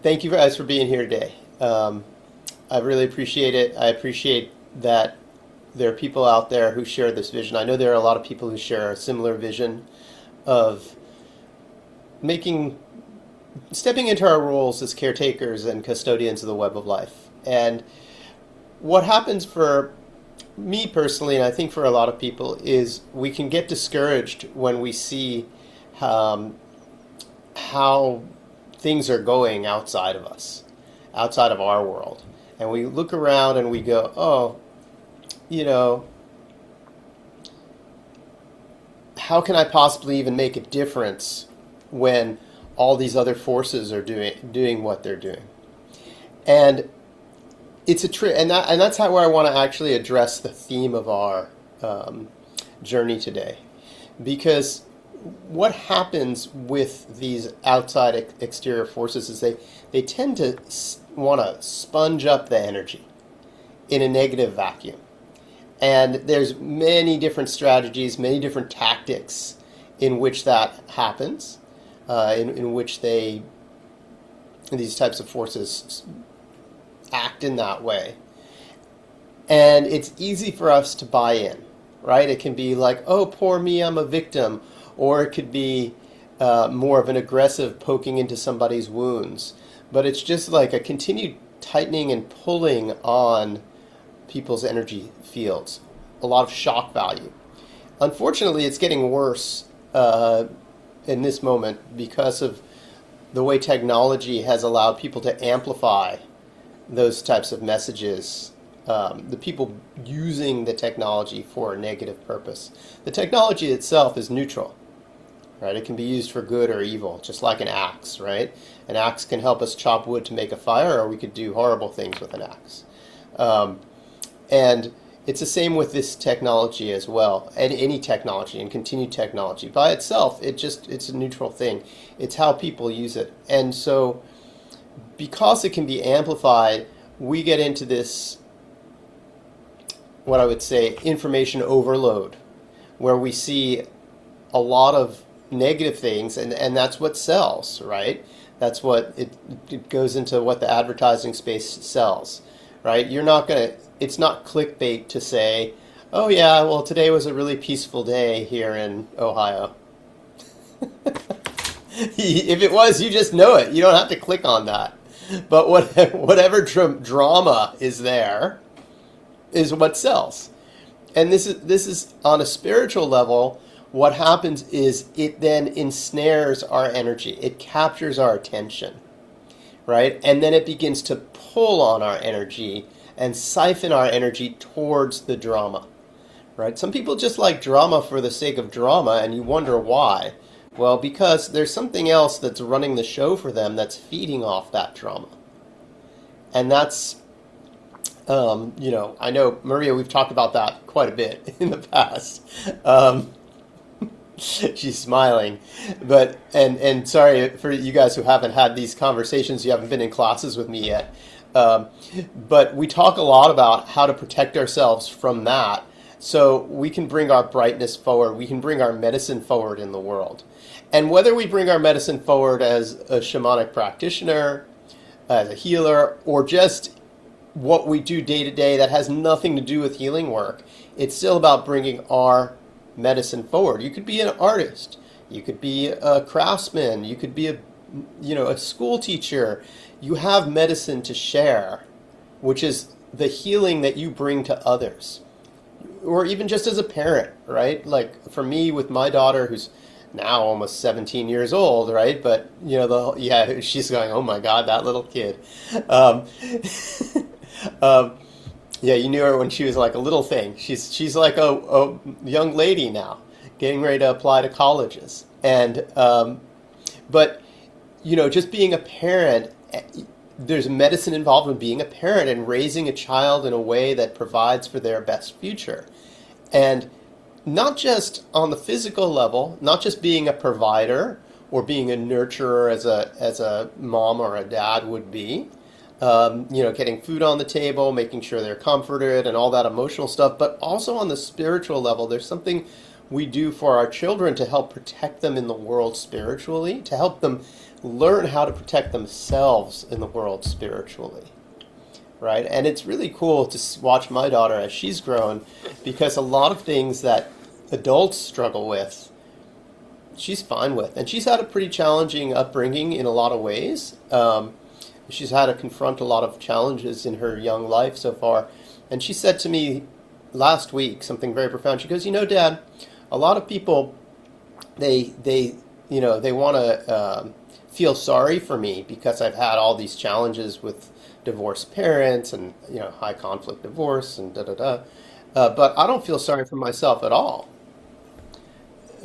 Thank you guys for being here today. I really appreciate it. I appreciate that there are people out there who share this vision. I know there are a lot of people who share a similar vision of making, stepping into our roles as caretakers and custodians of the web of life. And what happens for me personally, and I think for a lot of people, is we can get discouraged when we see how things are going outside of us, outside of our world. And we look around and we go, oh, you know, how can I possibly even make a difference when all these other forces are doing what they're doing? And it's and that's where I want to actually address the theme of our journey today, because what happens with these outside exterior forces is they tend to want to sponge up the energy in a negative vacuum. And there's many different strategies, many different tactics in which that happens, in which these types of forces act in that way. And it's easy for us to buy in, right? It can be like, oh, poor me, I'm a victim. Or it could be more of an aggressive poking into somebody's wounds. But it's just like a continued tightening and pulling on people's energy fields. A lot of shock value. Unfortunately, it's getting worse in this moment because of the way technology has allowed people to amplify those types of messages. The people using the technology for a negative purpose. The technology itself is neutral. Right? It can be used for good or evil, just like an axe, right? An axe can help us chop wood to make a fire, or we could do horrible things with an axe. And it's the same with this technology as well, and any technology and continued technology. By itself, it's a neutral thing. It's how people use it. And so because it can be amplified, we get into this, what I would say, information overload, where we see a lot of negative things, and that's what sells, right? That's what it goes into what the advertising space sells, right? It's not clickbait to say, oh yeah, well today was a really peaceful day here in Ohio. If it was, you just know it. You don't have to click on that. But whatever drama is there is what sells. And this is on a spiritual level. What happens is it then ensnares our energy. It captures our attention, right? And then it begins to pull on our energy and siphon our energy towards the drama, right? Some people just like drama for the sake of drama, and you wonder why. Well, because there's something else that's running the show for them that's feeding off that drama. And that's, I know, Maria, we've talked about that quite a bit in the past. She's smiling, but and sorry for you guys who haven't had these conversations. You haven't been in classes with me yet, but we talk a lot about how to protect ourselves from that, so we can bring our brightness forward. We can bring our medicine forward in the world, and whether we bring our medicine forward as a shamanic practitioner, as a healer, or just what we do day to day that has nothing to do with healing work, it's still about bringing our medicine forward. You could be an artist, you could be a craftsman, you could be a school teacher. You have medicine to share, which is the healing that you bring to others, or even just as a parent, right? Like for me with my daughter, who's now almost 17 years old, right? But she's going, oh my God, that little kid. Yeah, you knew her when she was like a little thing. She's like a young lady now, getting ready to apply to colleges. And but just being a parent, there's medicine involved in being a parent and raising a child in a way that provides for their best future. And not just on the physical level, not just being a provider or being a nurturer as a mom or a dad would be. Getting food on the table, making sure they're comforted and all that emotional stuff, but also on the spiritual level, there's something we do for our children to help protect them in the world spiritually, to help them learn how to protect themselves in the world spiritually, right? And it's really cool to watch my daughter as she's grown, because a lot of things that adults struggle with, she's fine with. And she's had a pretty challenging upbringing in a lot of ways. She's had to confront a lot of challenges in her young life so far. And she said to me last week something very profound. She goes, Dad, a lot of people, they want to feel sorry for me because I've had all these challenges with divorced parents and, high conflict divorce and da-da-da. But I don't feel sorry for myself at all.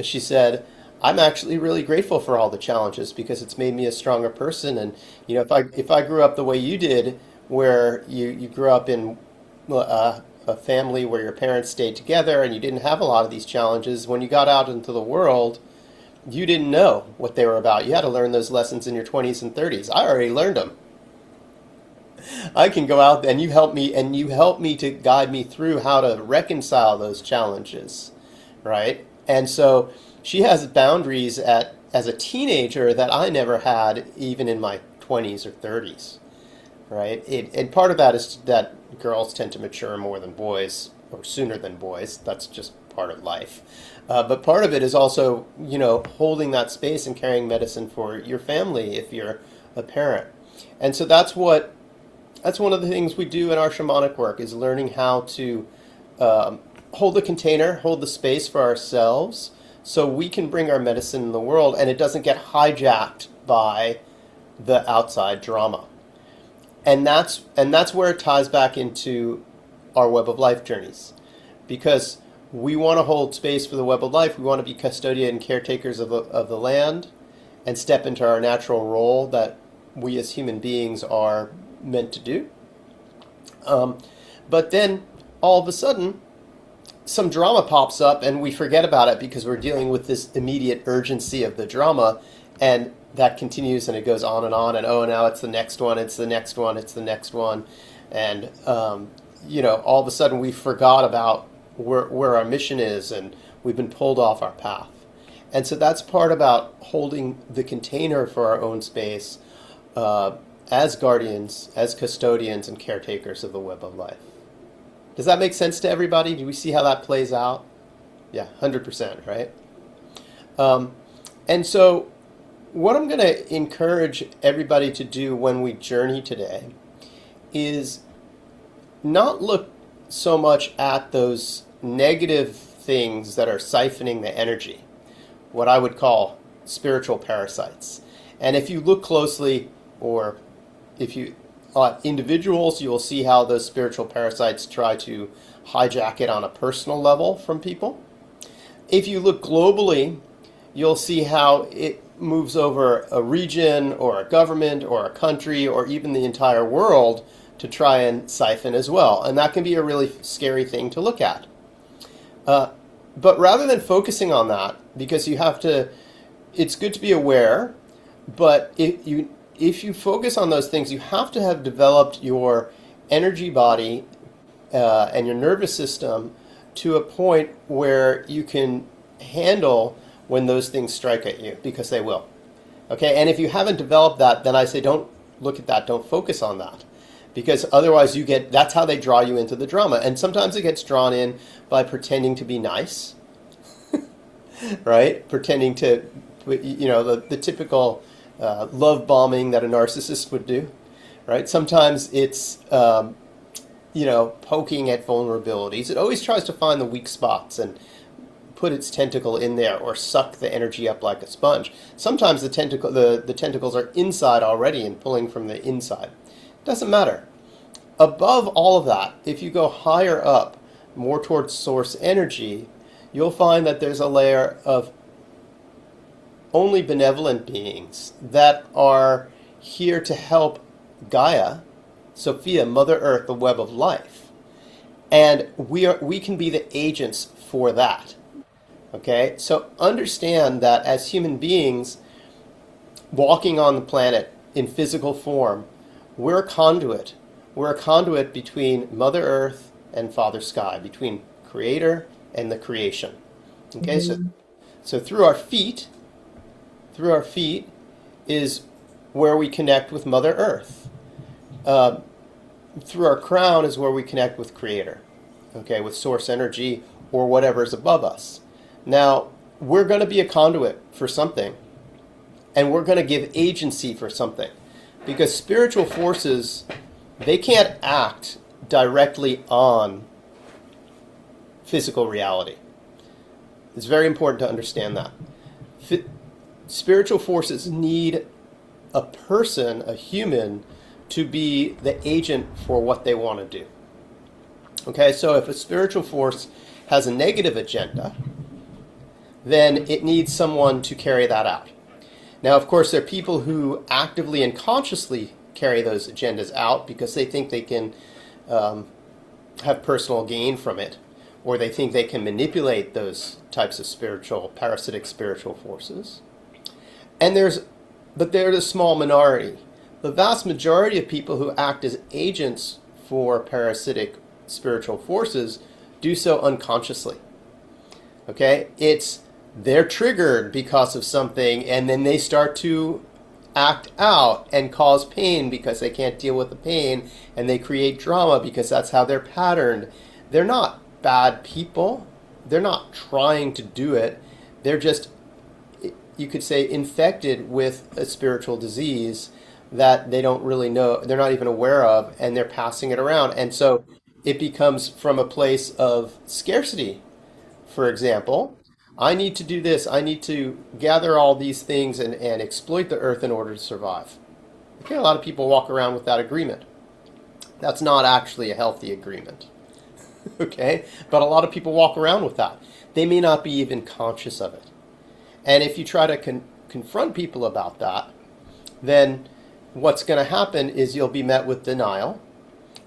She said, I'm actually really grateful for all the challenges because it's made me a stronger person. And, if I grew up the way you did, where you grew up in a family where your parents stayed together and you didn't have a lot of these challenges, when you got out into the world, you didn't know what they were about. You had to learn those lessons in your 20s and 30s. I already learned them. I can go out and you help me to guide me through how to reconcile those challenges, right? And so she has boundaries as a teenager that I never had even in my 20s or 30s, right? And part of that is that girls tend to mature more than boys, or sooner than boys. That's just part of life. But part of it is also, holding that space and carrying medicine for your family if you're a parent. And so that's one of the things we do in our shamanic work, is learning how to hold the container, hold the space for ourselves, so we can bring our medicine in the world and it doesn't get hijacked by the outside drama. And that's where it ties back into our web of life journeys, because we want to hold space for the web of life. We want to be custodian and caretakers of the land and step into our natural role that we as human beings are meant to do. But then all of a sudden, some drama pops up and we forget about it because we're dealing with this immediate urgency of the drama, and that continues and it goes on, and oh, now it's the next one, it's the next one, it's the next one. And, all of a sudden we forgot about where our mission is, and we've been pulled off our path. And so that's part about holding the container for our own space as guardians, as custodians and caretakers of the web of life. Does that make sense to everybody? Do we see how that plays out? Yeah, 100%, right? And so what I'm going to encourage everybody to do when we journey today is not look so much at those negative things that are siphoning the energy, what I would call spiritual parasites. And if you look closely, or if you individuals, you will see how those spiritual parasites try to hijack it on a personal level from people. If you look globally, you'll see how it moves over a region or a government or a country or even the entire world to try and siphon as well. And that can be a really scary thing to look at. But rather than focusing on that, because it's good to be aware, but if you focus on those things, you have to have developed your energy body and your nervous system to a point where you can handle when those things strike at you, because they will. Okay, and if you haven't developed that, then I say don't look at that, don't focus on that. Because otherwise that's how they draw you into the drama. And sometimes it gets drawn in by pretending to be nice, right? Pretending to, the typical love bombing that a narcissist would do, right? Sometimes it's, poking at vulnerabilities. It always tries to find the weak spots and put its tentacle in there, or suck the energy up like a sponge. Sometimes the tentacles are inside already and pulling from the inside. Doesn't matter. Above all of that, if you go higher up, more towards source energy, you'll find that there's a layer of only benevolent beings that are here to help Gaia, Sophia, Mother Earth, the web of life. And we can be the agents for that. Okay? So understand that as human beings walking on the planet in physical form, we're a conduit. We're a conduit between Mother Earth and Father Sky, between Creator and the creation. Okay, so through our feet is where we connect with Mother Earth. Uh, Through our crown is where we connect with Creator, okay, with source energy or whatever is above us. Now, we're going to be a conduit for something, and we're going to give agency for something, because spiritual forces, they can't act directly on physical reality. It's very important to understand that. Spiritual forces need a person, a human, to be the agent for what they want to do. Okay, so if a spiritual force has a negative agenda, then it needs someone to carry that out. Now, of course, there are people who actively and consciously carry those agendas out because they think they can have personal gain from it, or they think they can manipulate those types of parasitic spiritual forces. But they're the small minority. The vast majority of people who act as agents for parasitic spiritual forces do so unconsciously. Okay? They're triggered because of something, and then they start to act out and cause pain because they can't deal with the pain, and they create drama because that's how they're patterned. They're not bad people. They're not trying to do it. They're just, you could say, infected with a spiritual disease that they don't really know, they're not even aware of, and they're passing it around. And so it becomes from a place of scarcity. For example, I need to do this, I need to gather all these things and exploit the earth in order to survive. Okay, a lot of people walk around with that agreement. That's not actually a healthy agreement. Okay, but a lot of people walk around with that. They may not be even conscious of it. And if you try to confront people about that, then what's going to happen is you'll be met with denial,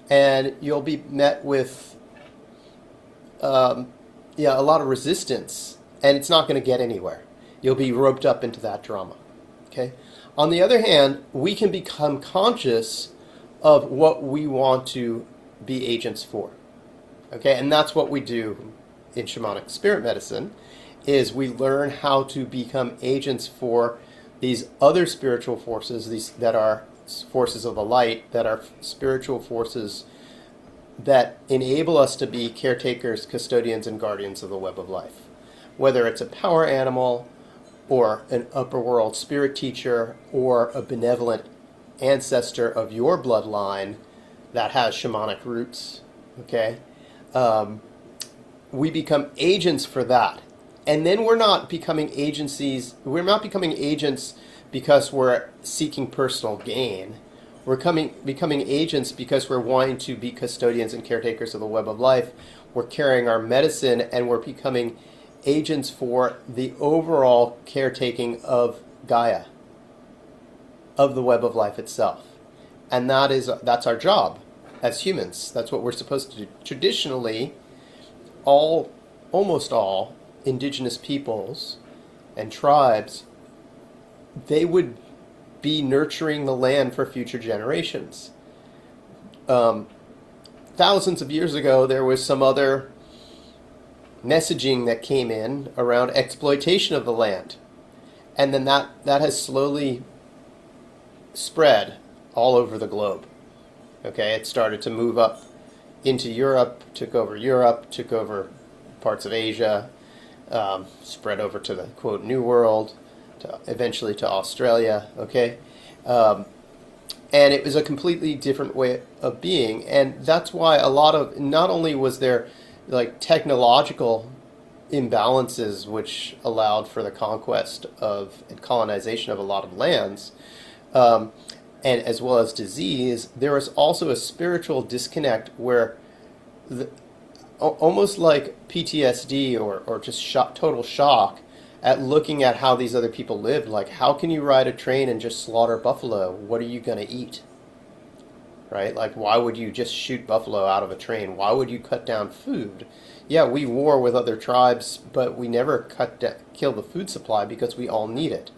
and you'll be met with a lot of resistance, and it's not going to get anywhere. You'll be roped up into that drama. Okay. On the other hand, we can become conscious of what we want to be agents for. Okay, and that's what we do in shamanic spirit medicine, is we learn how to become agents for these other spiritual forces, these that are forces of the light, that are spiritual forces that enable us to be caretakers, custodians, and guardians of the web of life. Whether it's a power animal, or an upper world spirit teacher, or a benevolent ancestor of your bloodline that has shamanic roots, okay? We become agents for that. And then we're not becoming agents because we're seeking personal gain. We're becoming agents because we're wanting to be custodians and caretakers of the web of life. We're carrying our medicine, and we're becoming agents for the overall caretaking of Gaia, of the web of life itself. And that's our job as humans. That's what we're supposed to do. Traditionally, almost all indigenous peoples and tribes, they would be nurturing the land for future generations. Thousands of years ago, there was some other messaging that came in around exploitation of the land. And then that has slowly spread all over the globe. Okay, it started to move up into Europe, took over parts of Asia, spread over to the, quote, New World, eventually to Australia, okay? And it was a completely different way of being. And that's why not only was there like technological imbalances which allowed for the conquest of and colonization of a lot of lands, and as well as disease, there was also a spiritual disconnect where almost like PTSD or just total shock at looking at how these other people lived. Like, how can you ride a train and just slaughter buffalo? What are you going to eat? Right? Like, why would you just shoot buffalo out of a train? Why would you cut down food? Yeah, we war with other tribes, but we never kill the food supply because we all need it.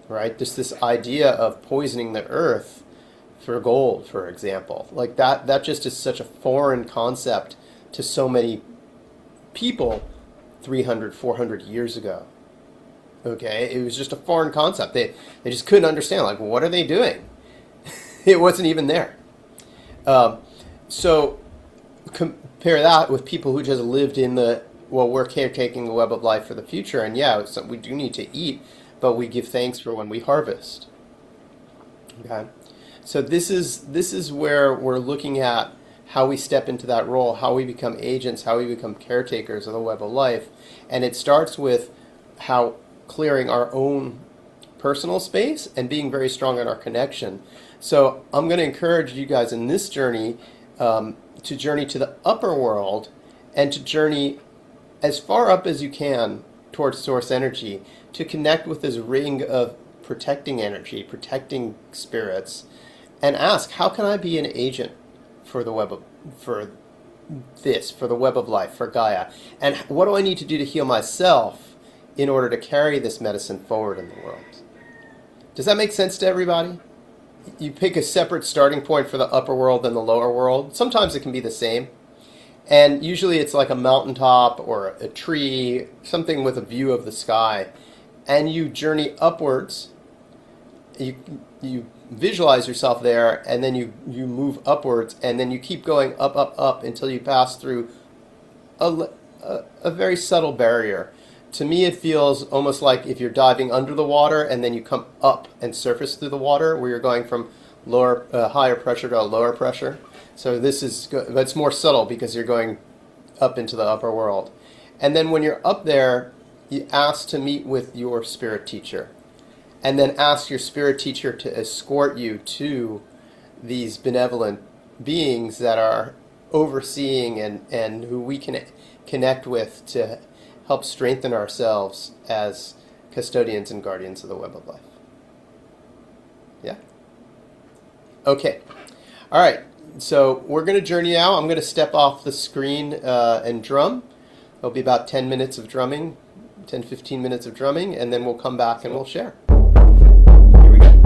Right? Just this idea of poisoning the earth for gold, for example. Like, that just is such a foreign concept to so many people 300, 400 years ago. Okay, it was just a foreign concept. They just couldn't understand, like, what are they doing? It wasn't even there. So compare that with people who just lived in we're caretaking the web of life for the future, and yeah, we do need to eat, but we give thanks for when we harvest. Okay, so this is where we're looking at how we step into that role, how we become agents, how we become caretakers of the web of life, and it starts with how clearing our own personal space and being very strong in our connection. So I'm going to encourage you guys in this journey to journey to the upper world and to journey as far up as you can towards source energy, to connect with this ring of protecting energy, protecting spirits, and ask, how can I be an agent for the web of, for the web of life, for Gaia? And what do I need to do to heal myself in order to carry this medicine forward in the world? Does that make sense to everybody? You pick a separate starting point for the upper world and the lower world. Sometimes it can be the same. And usually it's like a mountaintop or a tree, something with a view of the sky. And you journey upwards. You visualize yourself there, and then you move upwards, and then you keep going up, up, up until you pass through a very subtle barrier. To me, it feels almost like if you're diving under the water and then you come up and surface through the water, where you're going from higher pressure to a lower pressure. So that's more subtle because you're going up into the upper world. And then when you're up there, you ask to meet with your spirit teacher. And then ask your spirit teacher to escort you to these benevolent beings that are overseeing and who we can connect with to help strengthen ourselves as custodians and guardians of the web of life. Yeah? Okay. All right. So we're going to journey now. I'm going to step off the screen and drum. It'll be about 10 minutes of drumming, 10, 15 minutes of drumming, and then we'll come back and we'll share. Here we go.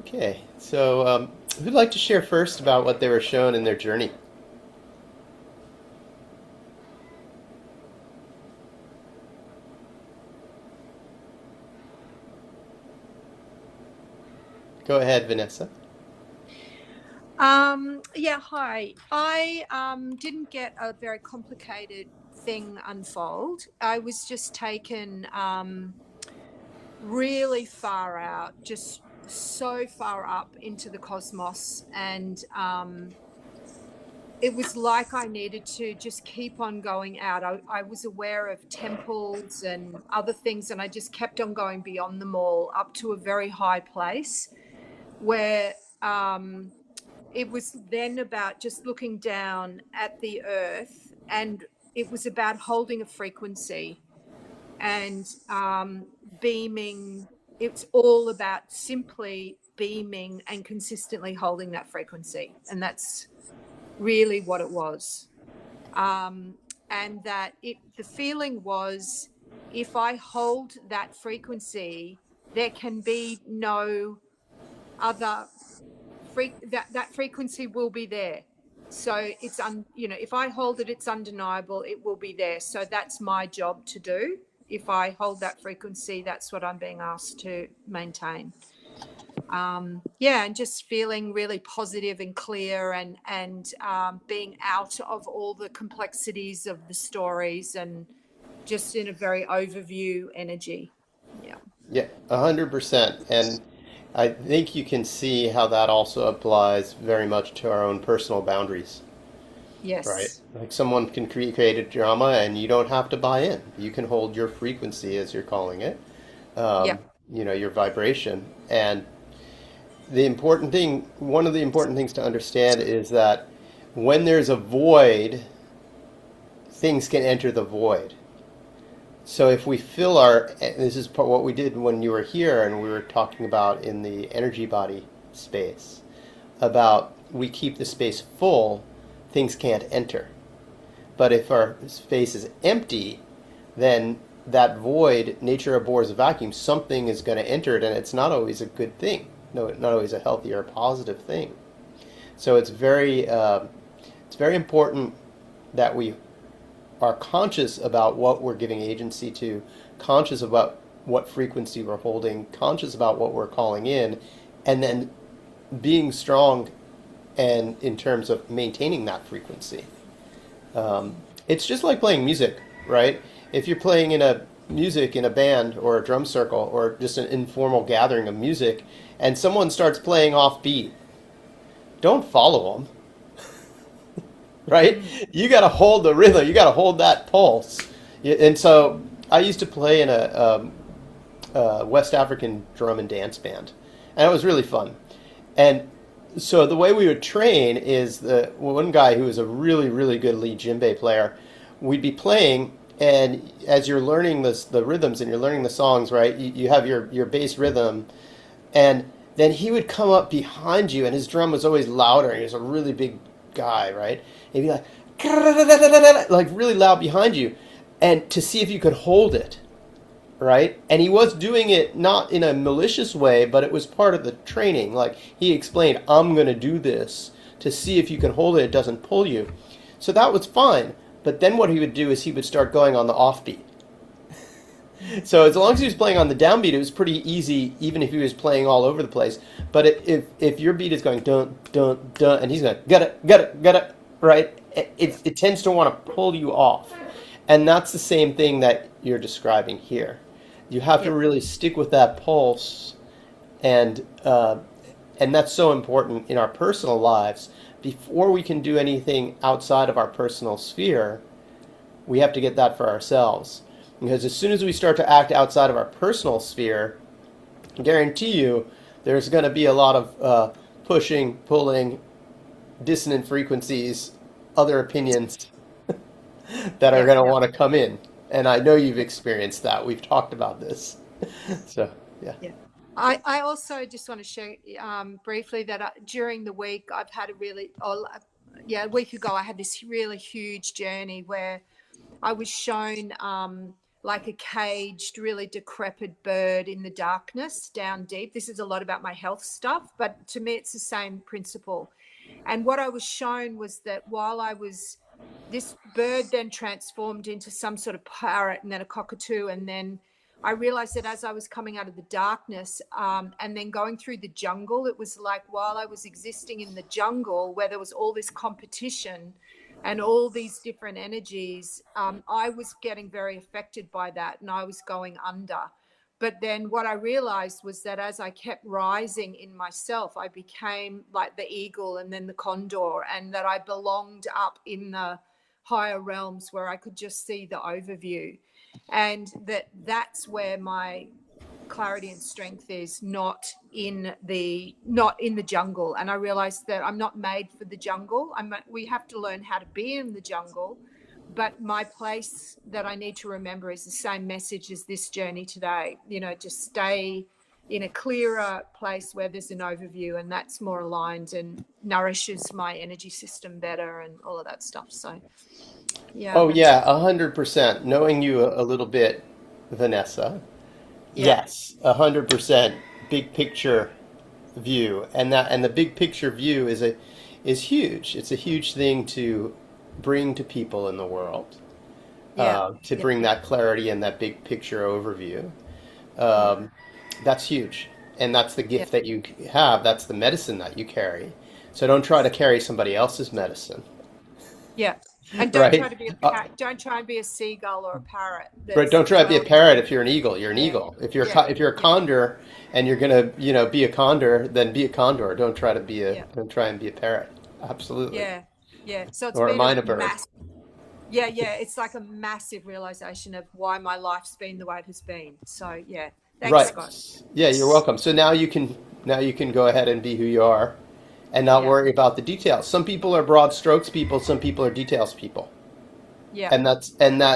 Okay, so who'd like to share first about what they were shown in their journey? Go ahead, Vanessa. Yeah, hi. I didn't get a very complicated thing unfold. I was just taken really far out, just so far up into the cosmos. And it was like I needed to just keep on going out. I was aware of temples and other things, and I just kept on going beyond them all up to a very high place where. It was then about just looking down at the earth, and it was about holding a frequency and beaming. It's all about simply beaming and consistently holding that frequency, and that's really what it was. And that the feeling was, if I hold that frequency, there can be no other that frequency will be there. So it's if I hold it, it's undeniable, it will be there. So that's my job to do. If I hold that frequency, that's what I'm being asked to maintain. Yeah, and just feeling really positive and clear, and being out of all the complexities of the stories, and just in a very overview energy. Yeah. Yeah, 100%. And I think you can see how that also applies very much to our own personal boundaries, right? Yes. Like someone can create a drama and you don't have to buy in. You can hold your frequency, as you're calling it, Yeah. um, your vibration. And one of the important things to understand is that when there's a void, things can enter the void. So if we fill this is what we did when you were here and we were talking about in the energy body space, about we keep the space full, things can't enter. But if our space is empty, then that void, nature abhors a vacuum, something is going to enter it, and it's not always a good thing. No, not always a healthy or a positive thing. So it's very important that we are conscious about what we're giving agency to, conscious about what frequency we're holding, conscious about what we're calling in, and then being strong and in terms of maintaining that frequency. It's just like playing music, right? If you're playing in a band or a drum circle or just an informal gathering of music, and someone starts playing off beat, don't follow them, right? Mm. You got to hold the rhythm. You got to hold that pulse. And so I used to play in a West African drum and dance band, and it was really fun. And so the way we would train is the one guy who was a really really good lead djembe player. We'd be playing, and as you're learning the rhythms and you're learning the songs, right? You have your bass rhythm, and then he would come up behind you, and his drum was always louder. He was a really big guy, right? He'd be like really loud behind you, and to see if you could hold it, right? And he was doing it not in a malicious way, but it was part of the training. Like he explained, I'm going to do this to see if you can hold it, it doesn't pull you. So that was fine. But then what he would do is he would start going on the offbeat. So as long as he was playing on the downbeat, it was pretty easy, even if he was playing all over the place. But if your beat is going dun dun dun, and he's going got it, right? It tends to want to pull you off, and that's the same thing that you're describing here. You have to Yeah. really stick with that pulse, and and that's so important in our personal lives. Before we can do anything outside of our personal sphere, we have to get that for ourselves. Because as soon as we start to act outside of our personal sphere, I guarantee you there's going to be a lot of pushing, pulling, dissonant frequencies, other opinions that are Yeah. going to Yeah. want to come in. And I know you've experienced that. We've talked about this. So, yeah. Yeah. I also just want to share briefly that during the week I've had a week ago I had this really huge journey where I was shown. like a caged, really decrepit bird in the darkness down deep. This is a lot about my health stuff, but to me, it's the same principle. And what I was shown was that while I was, this bird then transformed into some sort of parrot and then a cockatoo. And then I realized that as I was coming out of the darkness and then going through the jungle, it was like while I was existing in the jungle where there was all this competition and all these different energies, I was getting very affected by that and I was going under. But then what I realized was that as I kept rising in myself, I became like the eagle and then the condor, and that I belonged up in the higher realms where I could just see the overview. And that's where my clarity and strength is, not in the jungle. And I realized that I'm not made for the jungle. We have to learn how to be in the jungle, but my place that I need to remember is the same message as this journey today. Just stay in a clearer place where there's an overview, and that's more aligned and nourishes my energy system better and all of that stuff. So yeah, Oh yeah, 100%. Knowing you a little bit, Vanessa. yeah, Yes, 100% big picture view, and the big picture view is huge. It's a huge thing to bring to people in the world, yeah, to yeah, bring that clarity and that big picture overview. yeah, Um, that's huge, and that's the yeah, gift that you have. That's the medicine that you carry. So don't try to carry somebody else's medicine, yeah. And don't try right? to be don't try and be a seagull or a parrot Right, that's don't try to be a whirling. parrot if you're an eagle. You're an Yeah, eagle. If you're yeah, if you're a yeah, condor and you're gonna be a condor, then be a condor. yeah, Don't try and be a parrot. Absolutely, yeah, yeah. So it's or a been a minor bird. massive. Yeah, yeah. It's like a massive realization of why my life's been the way it has been. So yeah, thanks, Right. Scott. Yeah, you're welcome. So now you can go ahead and be who you are, and not Yeah, worry about the details. Some people are broad strokes people. Some people are details people, yeah,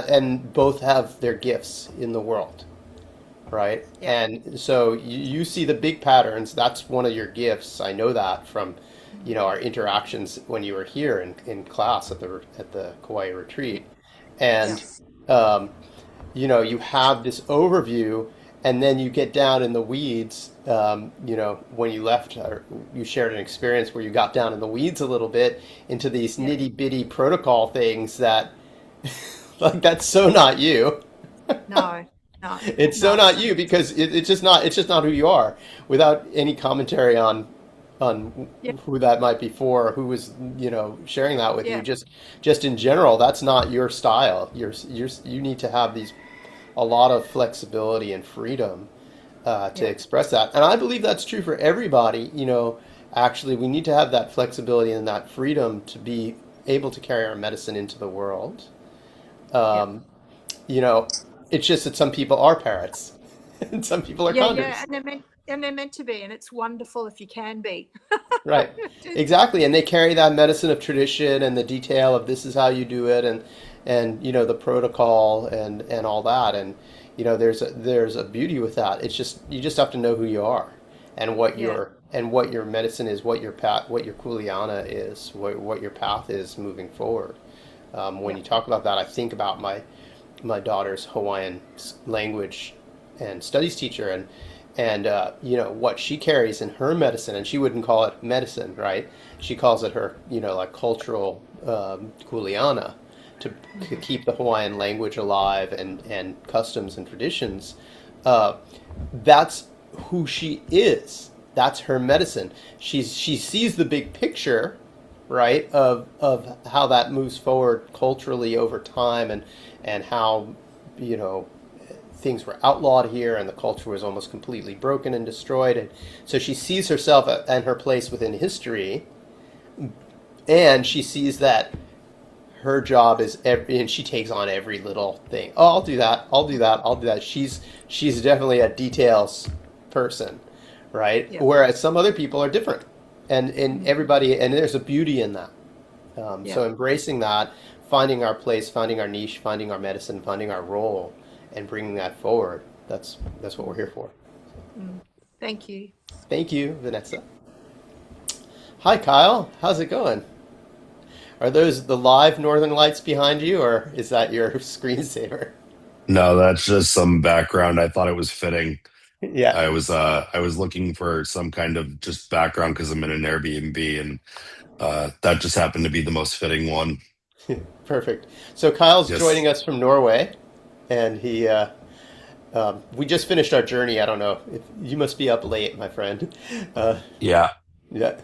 and both have their gifts in the world. Right? yeah. And so you see the big patterns. That's one of your gifts. I know that from, Mm. our interactions when you were here in class at the Kauai retreat. Yeah, And um, you have this overview, and then you get down in the weeds. When you left, or you shared an experience where you got down in the weeds a little bit into these yeah. nitty bitty protocol things that, like, that's so not you. No, no, It's so no. not you because it's just not who you are. Without any commentary on Yeah, who that might be for, or who was sharing that with you. yeah, Just in general, that's not your style. You need to have a lot of flexibility and freedom to yeah, express that, and I believe that's true for everybody. Actually, we need to have that flexibility and that freedom to be able to carry our medicine into the world. yeah. Um, you know, it's just that some people are parrots and some people are Yeah, yeah. condors. And they're meant to be, and it's wonderful if you can be. Right. Exactly. And they carry that medicine of tradition and the detail of this is how you do it, and the protocol and all that. And there's a beauty with that. It's just you just have to know who you are and Yeah, what your medicine is, what your path, what your kuleana is, what your path is moving forward. When yeah, you talk about that, I think about my daughter's Hawaiian language and studies teacher, and what she carries in her medicine, and she wouldn't call it medicine, right? She calls it her like cultural kuleana to hmm, keep the Hawaiian language alive and customs and traditions. Uh, that's who she is. That's her medicine. She sees the big picture, right, of how that moves forward culturally over time, and how you know things were outlawed here and the culture was almost completely broken and destroyed, and so she sees herself and her place within history, and she sees that her job is and she takes on every little thing. Oh, I'll do that, I'll do that, I'll do that. She's definitely a details person, right? yeah, Whereas some other people are different, and hmm, everybody, and there's a beauty in that. yeah, So embracing that, finding our place, finding our niche, finding our medicine, finding our role, and bringing that forward. That's what we're here for. mm. Thank you. Thank you, Vanessa. Hi, Kyle. How's it going? Are those the live Northern Lights behind you, or is that your screensaver? No, that's just some background. I thought it was fitting. Yeah, I was looking for some kind of just background because I'm in an Airbnb, and that just happened to be the most fitting one. perfect. So Kyle's joining Yes. us from Norway, and we just finished our journey. I don't know if you must be up late, my friend. Uh, Yeah. yeah.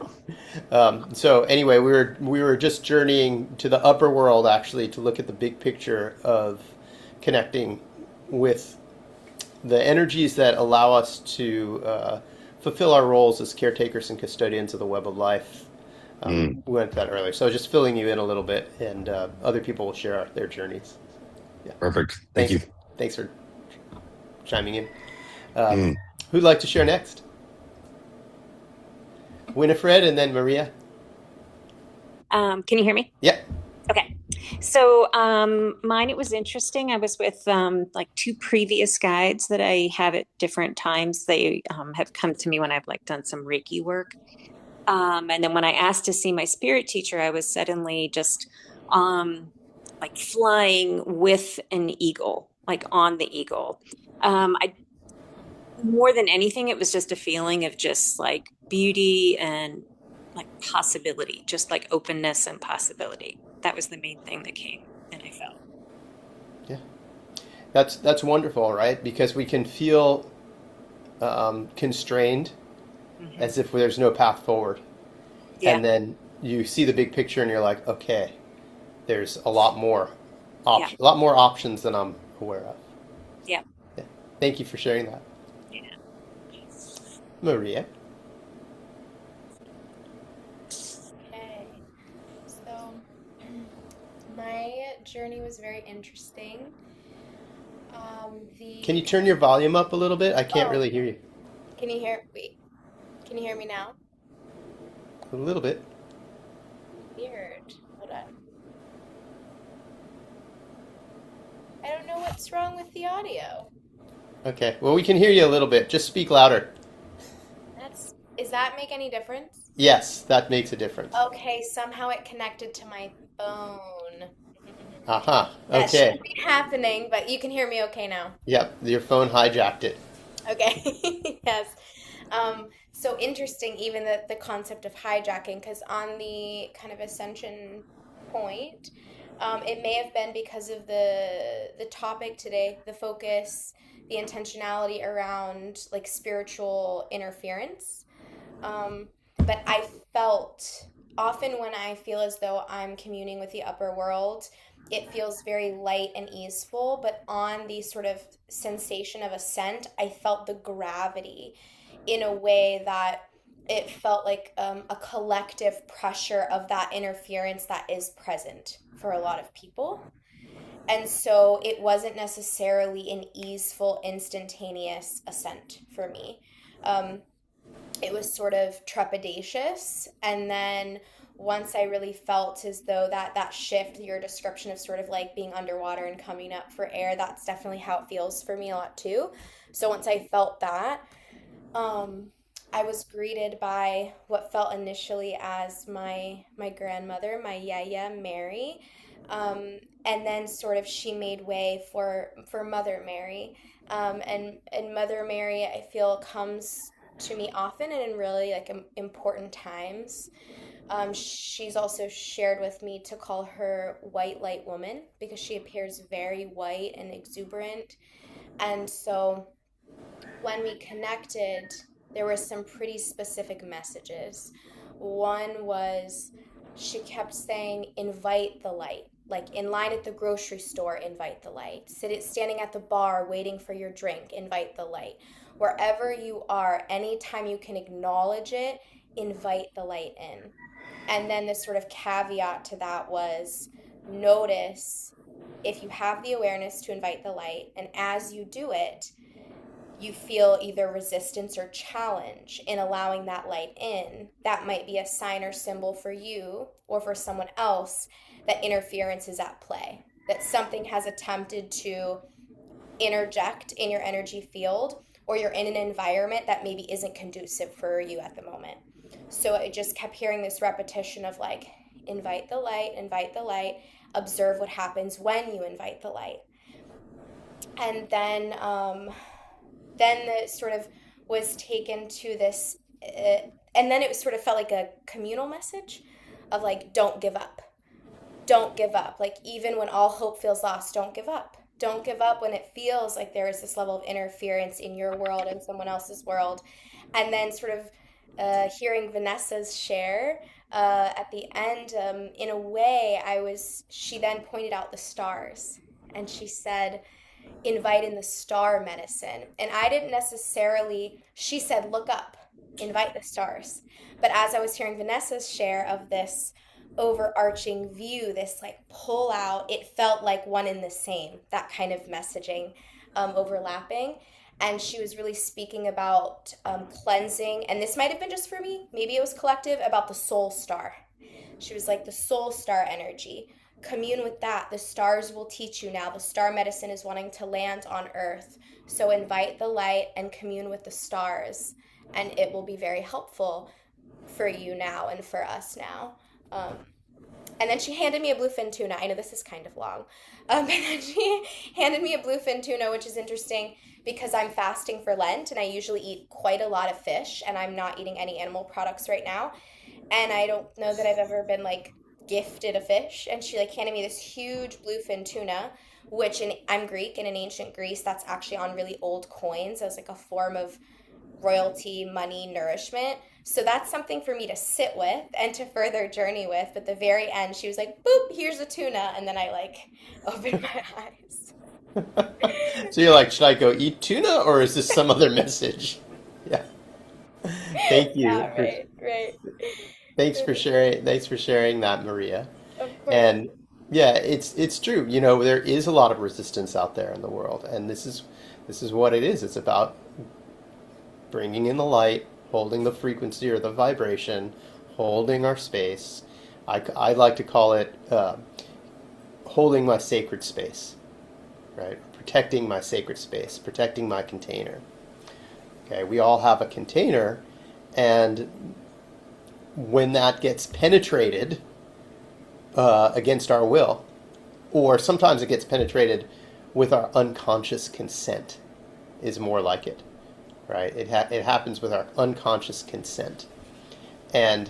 So anyway, we were just journeying to the upper world actually to look at the big picture of connecting with the energies that allow us to fulfill our roles as caretakers and custodians of the web of life. Mm, We went to that earlier, so just filling you in a little bit, and other people will share their journeys. Yeah, perfect. Thank you. thanks, thanks for chiming in. Um, Mm. who'd like to share next? Winifred, and then Maria. Can you hear me? Yeah. Okay. So mine, it was interesting. I was with like two previous guides that I have at different times. They have come to me when I've like done some Reiki work. And then when I asked to see my spirit teacher, I was suddenly just like flying with an eagle, like on the eagle. I More than anything, it was just a feeling of just like beauty and like possibility, just like openness and possibility. That was the main thing that came and I felt. Yeah, that's wonderful, right? Because we can feel constrained, Hmm. as if there's no path forward, Yeah, and then you see the big picture, and you're like, okay, there's a lot more yeah, a lot more options than I'm aware of. yeah, Yeah. Thank you for sharing that, yeah. Maria. Okay, so my journey was very interesting. Can The you turn your volume up a little bit? I can't Oh, really hear you. can you hear? Wait, can you hear me now? A little bit. Weird. Hold on. I don't know what's wrong with the audio. Okay. Well, we can hear you a little bit. Just speak louder. Is that make any difference? Yes, that makes a difference. Okay, somehow it connected to my phone. Aha. That Okay. shouldn't be happening, but you can hear me okay now. Yep. Your phone hijacked it. Okay. Yes. So interesting, even the concept of hijacking, because on the kind of ascension point, it may have been because of the topic today, the focus, the intentionality around like spiritual interference. But I felt often when I feel as though I'm communing with the upper world, it feels very light and easeful. But on the sort of sensation of ascent, I felt the gravity in a way that it felt like a collective pressure of that interference that is present for a lot of people. And so it wasn't necessarily an easeful, instantaneous ascent for me. Um, it was sort of trepidatious, and then once I really felt as though that shift, your description of sort of like being underwater and coming up for air, that's definitely how it feels for me a lot too. So once I felt that, um I was greeted by what felt initially as my grandmother, my yaya Mary, and then sort of she made way for Mother Mary, and Mother Mary I feel comes to me often and in really like important times. She's also shared with me to call her White Light Woman because she appears very white and exuberant, and so when we connected, there were some pretty specific messages. One was she kept saying, invite the light. Like in line at the grocery store, invite the light. Standing at the bar, waiting for your drink, invite the light. Wherever you are, anytime you can acknowledge it, invite the light in. And then the sort of caveat to that was notice if you have the awareness to invite the light, and as you do it, you feel either resistance or challenge in allowing that light in, that might be a sign or symbol for you or for someone else that interference is at play, that something has attempted to interject in your energy field, or you're in an environment that maybe isn't conducive for you at the moment. So I just kept hearing this repetition of like, invite the light, observe what happens when you invite the light. And then the sort of was taken to this, and then it sort of felt like a communal message of like, don't give up. Don't give up. Like, even when all hope feels lost, don't give up. Don't give up when it feels like there is this level of interference in your world and someone else's world. And then, sort of hearing Vanessa's share at the end, in a way, she then pointed out the stars. And she said, invite in the star medicine. And I didn't necessarily, she said, look up, invite the stars. But as I was hearing Vanessa's share of this overarching view, this like pull out, it felt like one in the same, that kind of messaging overlapping. And she was really speaking about cleansing. And this might have been just for me, maybe it was collective, about the soul star. She was like, the soul star energy. Commune with that. The stars will teach you now. The star medicine is wanting to land on earth. So invite the light and commune with the stars, and it will be very helpful for you now and for us now. Um, and then she handed me a bluefin tuna. I know this is kind of long. And then she handed me a bluefin tuna, which is interesting because I'm fasting for Lent and I usually eat quite a lot of fish, and I'm not eating any animal products right now. And I don't know that I've ever been like gifted a fish. And she like handed me this huge bluefin tuna, which I'm Greek, and in ancient Greece, that's actually on really old coins as like a form of royalty, money, nourishment. So that's something for me to sit with and to further journey with. But the very end, she was like, boop, here's a tuna. And then I like opened my eyes. So you're like, should I go eat tuna, or is this some other message? Yeah. Thank you. Yeah, right, right. Thanks for sharing that, Maria. Of course. And yeah, it's true. You know, there is a lot of resistance out there in the world, and this is what it is. It's about bringing in the light, holding the frequency or the vibration, holding our space. I like to call it holding my sacred space, right? Protecting my sacred space, protecting my container. Okay, we all have a container, and when that gets penetrated against our will, or sometimes it gets penetrated with our unconscious consent, is more like it, right? It happens with our unconscious consent. And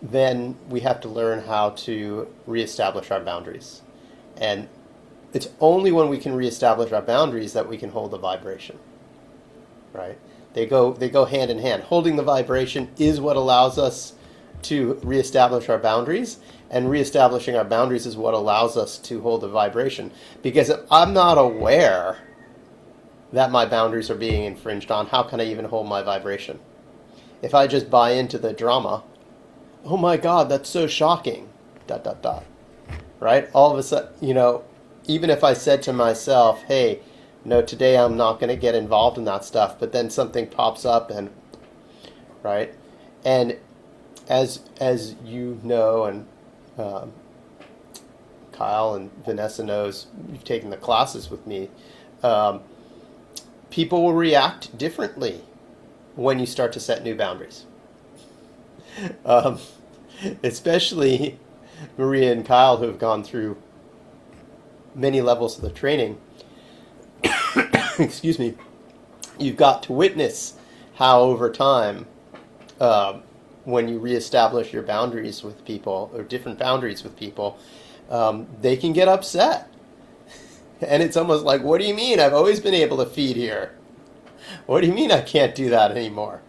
then we have to learn how to reestablish our boundaries. And it's only when we can reestablish our boundaries that we can hold the vibration, right? They go hand in hand. Holding the vibration is what allows us to reestablish our boundaries, and reestablishing our boundaries is what allows us to hold the vibration. Because if I'm not aware that my boundaries are being infringed on, how can I even hold my vibration? If I just buy into the drama, oh my God, that's so shocking, dot, dot, dot, right? All of a sudden, even if I said to myself, hey, no, today I'm not going to get involved in that stuff, but then something pops up and, right? And as you know, and Kyle and Vanessa knows, you've taken the classes with me, people will react differently when you start to set new boundaries. Um, Especially Maria and Kyle, who have gone through many levels of the training. Excuse me. You've got to witness how over time, when you reestablish your boundaries with people, or different boundaries with people, they can get upset. And it's almost like, what do you mean? I've always been able to feed here. What do you mean I can't do that anymore?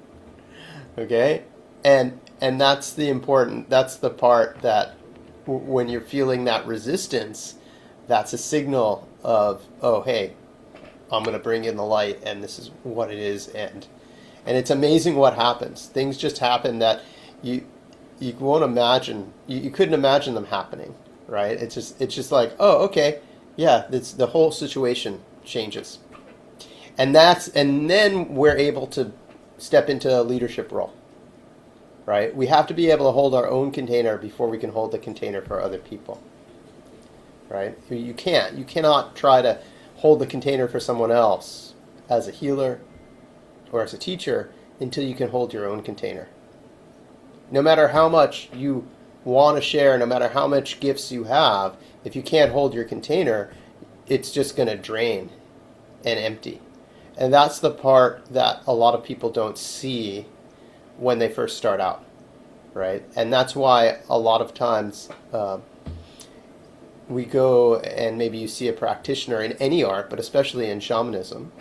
Okay? And that's that's the part that when you're feeling that resistance, that's a signal of, oh, hey, I'm going to bring in the light, and this is what it is. And it's amazing what happens. Things just happen that you won't imagine. You couldn't imagine them happening, right? It's just like, oh, okay, yeah. It's the whole situation changes, and then we're able to step into a leadership role, right? We have to be able to hold our own container before we can hold the container for other people, right? You cannot try to hold the container for someone else as a healer or as a teacher until you can hold your own container. No matter how much you want to share, no matter how much gifts you have, if you can't hold your container, it's just going to drain. and empty. And that's the part that a lot of people don't see when they first start out, right? And that's why a lot of times we go and maybe you see a practitioner in any art, but especially in shamanism.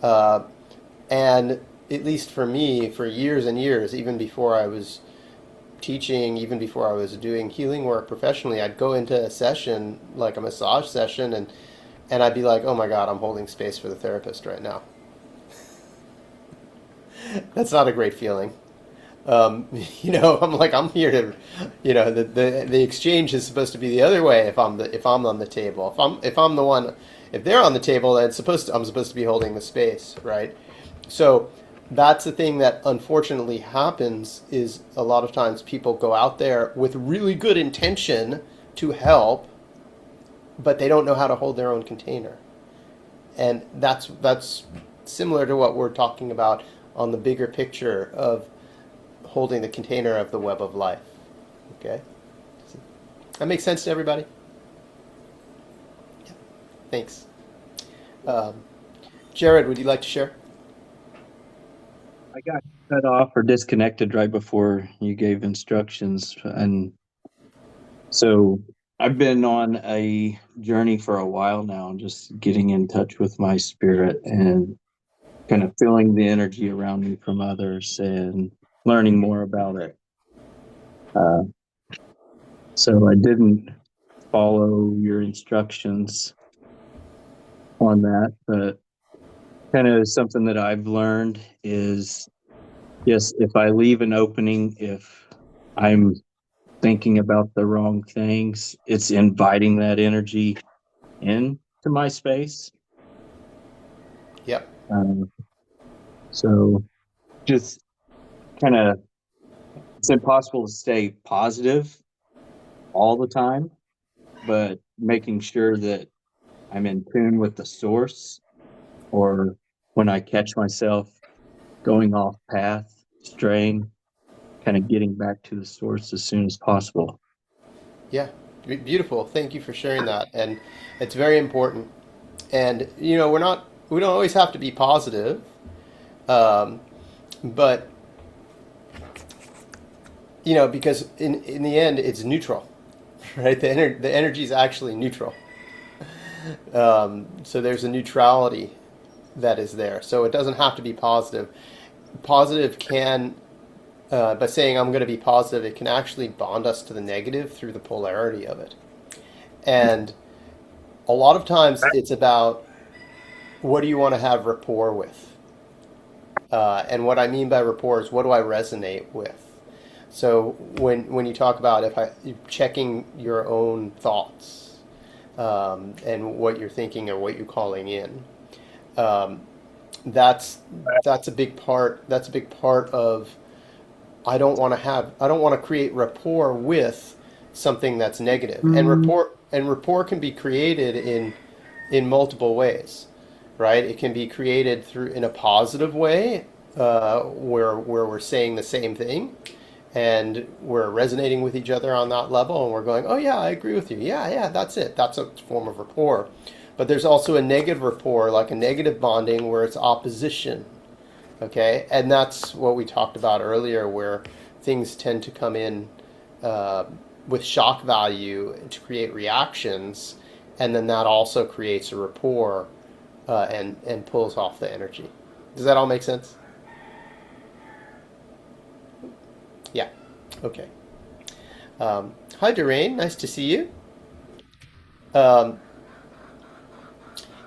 And at least for me, for years and years, even before I was teaching, even before I was doing healing work professionally, I'd go into a session, like a massage session, and I'd be like, oh my God, I'm holding space for the therapist right now. That's not a great feeling. I'm like, I'm here to, the exchange is supposed to be the other way. If I'm on the table, if I'm the one, if they're on the table, then I'm supposed to be holding the space, right? So that's the thing that unfortunately happens is a lot of times people go out there with really good intention to help, but they don't know how to hold their own container. And that's similar to what we're talking about on the bigger picture of holding the container of the web of life. Okay? That makes sense to everybody? Yeah. Thanks. Jared, would you like to share? I got cut off or disconnected right before you gave instructions. And so I've been on a journey for a while now, just getting in touch with my spirit and kind of feeling the energy around me from others and learning more about it. So I didn't follow your instructions on that, but kind of something that I've learned is, yes, if I leave an opening, if I'm thinking about the wrong things, it's inviting that energy into my space. Yep. So just kind of, it's impossible to stay positive all the time, but making sure that I'm in tune with the source, or when I catch myself going off path, straying, kind of getting back to the source as soon as possible. Yeah. Beautiful. Thank you for sharing that. And it's very important. And we don't always have to be positive, but because in the end it's neutral, right? The energy is actually neutral. So there's a neutrality that is there. So it doesn't have to be positive. Positive can, by saying I'm going to be positive, it can actually bond us to the negative through the polarity of it. And a lot of times it's about, what do you want to have rapport with? And what I mean by rapport is, what do I resonate with? So when you talk about checking your own thoughts and what you're thinking or what you're calling in, that's a big part. That's a big part of. I don't want to create rapport with something that's negative. And rapport can be created in multiple ways, right? It can be created in a positive way, where we're saying the same thing, and we're resonating with each other on that level, and we're going, oh yeah, I agree with you. Yeah, that's it. That's a form of rapport. But there's also a negative rapport, like a negative bonding, where it's opposition. Okay, and that's what we talked about earlier, where things tend to come in with shock value to create reactions, and then that also creates a rapport and pulls off the energy. Does that all make sense? Yeah. Okay. Hi, Doreen. Nice to see you.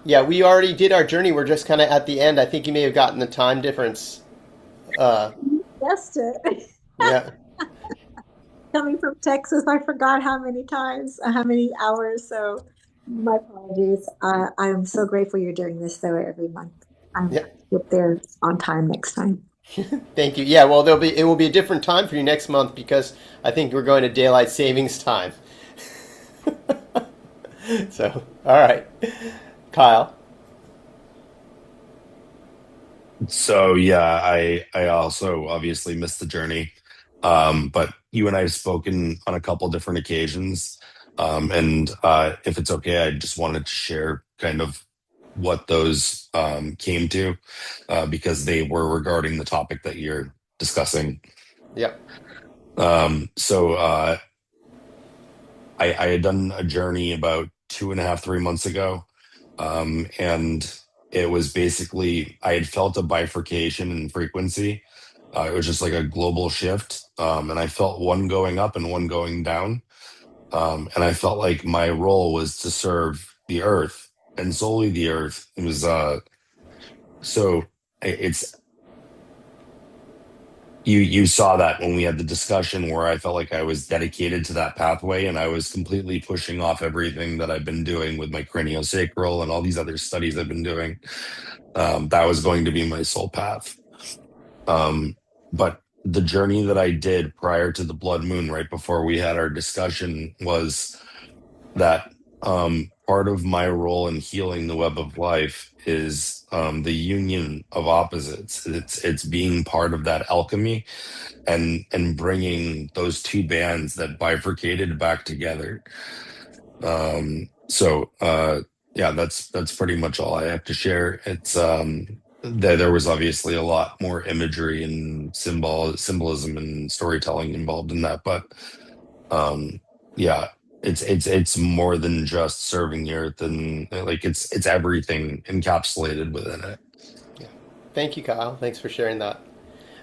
Yeah, we already did our journey. We're just kind of at the end. I think you may have gotten the time difference. Guessed it. Yeah. Coming from Texas, I forgot how many hours. So my apologies. I am so grateful you're doing this though every month. I'm up there on time next time. Thank you. Yeah, well, it will be a different time for you next month, because I think we're going to daylight savings time. So, all right. Kyle. So yeah, I also obviously missed the journey, but you and I have spoken on a couple different occasions, and if it's okay, I just wanted to share kind of what those came to, because they were regarding the topic that you're discussing. Yeah. So I had done a journey about 2.5, 3 months ago. And it was basically, I had felt a bifurcation in frequency. It was just like a global shift. And I felt one going up and one going down. And I felt like my role was to serve the earth and solely the earth. It was, so it's, you saw that when we had the discussion where I felt like I was dedicated to that pathway, and I was completely pushing off everything that I've been doing with my craniosacral and all these other studies I've been doing. That was going to be my soul path. But the journey that I did prior to the blood moon, right before we had our discussion, was that part of my role in healing the web of life is the union of opposites. It's being part of that alchemy and bringing those two bands that bifurcated back together. So yeah, that's pretty much all I have to share. It's there was obviously a lot more imagery and symbolism and storytelling involved in that, but yeah, it's more than just serving the earth, and like it's everything encapsulated within it. Yeah. Thank you, Kyle. Thanks for sharing that.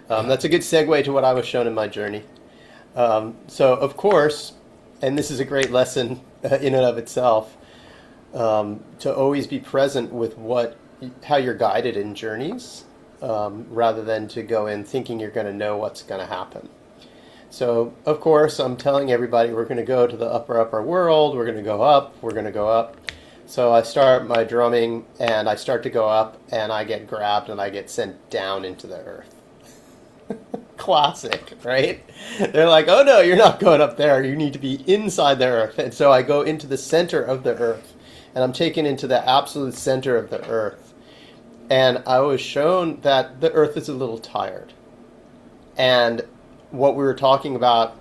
Yeah. That's a good segue to what I was shown in my journey. So, of course, and this is a great lesson in and of itself, to always be present with how you're guided in journeys, rather than to go in thinking you're going to know what's going to happen. So, of course, I'm telling everybody we're going to go to the upper world, we're going to go up. So I start my drumming, and I start to go up, and I get grabbed, and I get sent down into the earth. Classic, right? They're like, oh no, you're not going up there. You need to be inside the earth. And so I go into the center of the earth, and I'm taken into the absolute center of the earth. And I was shown that the earth is a little tired. And what we were talking about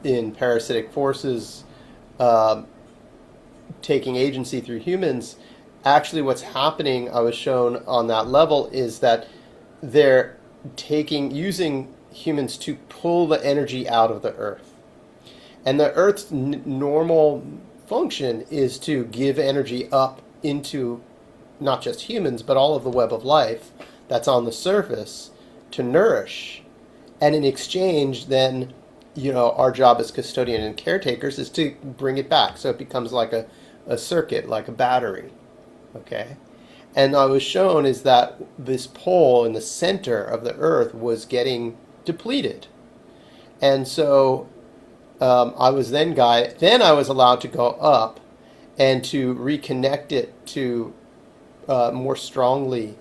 in parasitic forces, taking agency through humans, actually what's happening, I was shown on that level, is that they're using humans to pull the energy out of the earth. And the earth's normal function is to give energy up into not just humans, but all of the web of life that's on the surface to nourish. And in exchange, then, our job as custodian and caretakers is to bring it back. So it becomes like a circuit, like a battery. Okay? And I was shown is that this pole in the center of the earth was getting depleted. And so I was then I was allowed to go up and to reconnect it to more strongly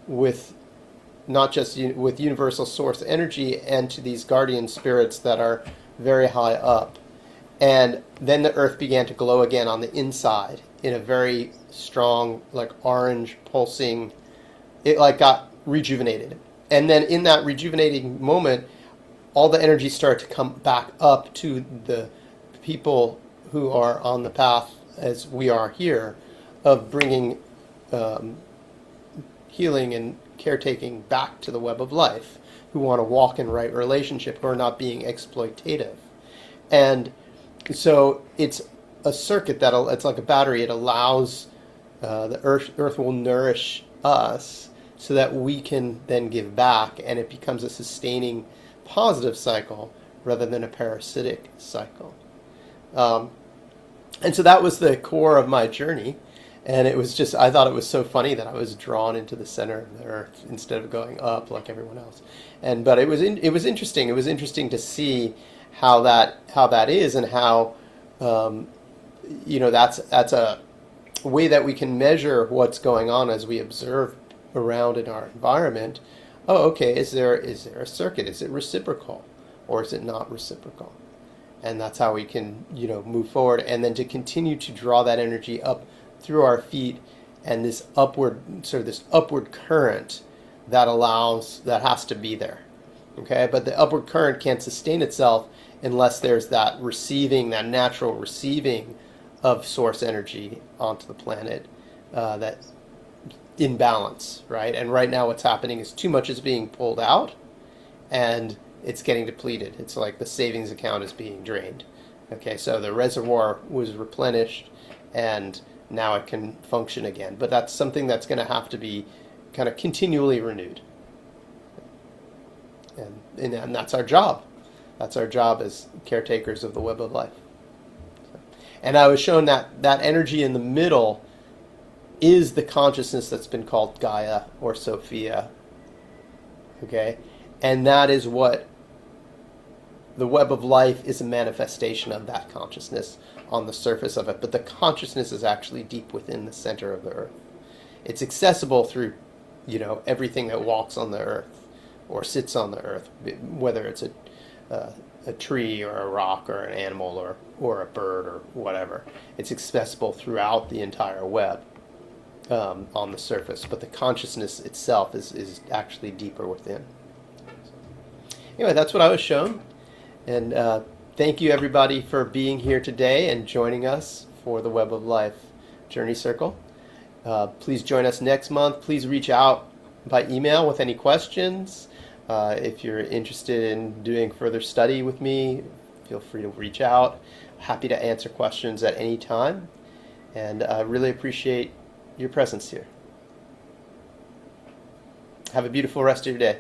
with not just with universal source energy and to these guardian spirits that are very high up. And then the earth began to glow again on the inside in a very strong, like orange pulsing, it like got rejuvenated. And then in that rejuvenating moment, all the energy started to come back up to the people who are on the path as we are here of bringing healing and caretaking back to the web of life, who want to walk in right relationship, who are not being exploitative. And so it's a circuit it's like a battery. It allows the earth will nourish us so that we can then give back, and it becomes a sustaining positive cycle rather than a parasitic cycle. And so that was the core of my journey. And it was just, I thought it was so funny that I was drawn into the center of the earth instead of going up like everyone else. But it was interesting. It was interesting to see how that is, and how that's a way that we can measure what's going on as we observe around in our environment. Oh, okay, is there a circuit? Is it reciprocal, or is it not reciprocal? And that's how we can move forward, and then to continue to draw that energy up through our feet, and this upward current that has to be there. Okay, but the upward current can't sustain itself unless there's that natural receiving of source energy onto the planet that in balance, right? And right now what's happening is too much is being pulled out and it's getting depleted. It's like the savings account is being drained. Okay, so the reservoir was replenished and now it can function again. But that's something that's going to have to be kind of continually renewed. And that's our job. That's our job as caretakers of the web of life. And I was shown that that energy in the middle is the consciousness that's been called Gaia or Sophia. Okay? And that is what the web of life is, a manifestation of that consciousness on the surface of it. But the consciousness is actually deep within the center of the earth. It's accessible through, everything that walks on the earth or sits on the earth, whether it's a tree or a rock or an animal or a bird or whatever. It's accessible throughout the entire web on the surface, but the consciousness itself is actually deeper within. Anyway, that's what I was shown. And thank you, everybody, for being here today and joining us for the Web of Life Journey Circle. Please join us next month. Please reach out by email with any questions. If you're interested in doing further study with me, feel free to reach out. Happy to answer questions at any time. And I really appreciate your presence here. Have a beautiful rest of your day.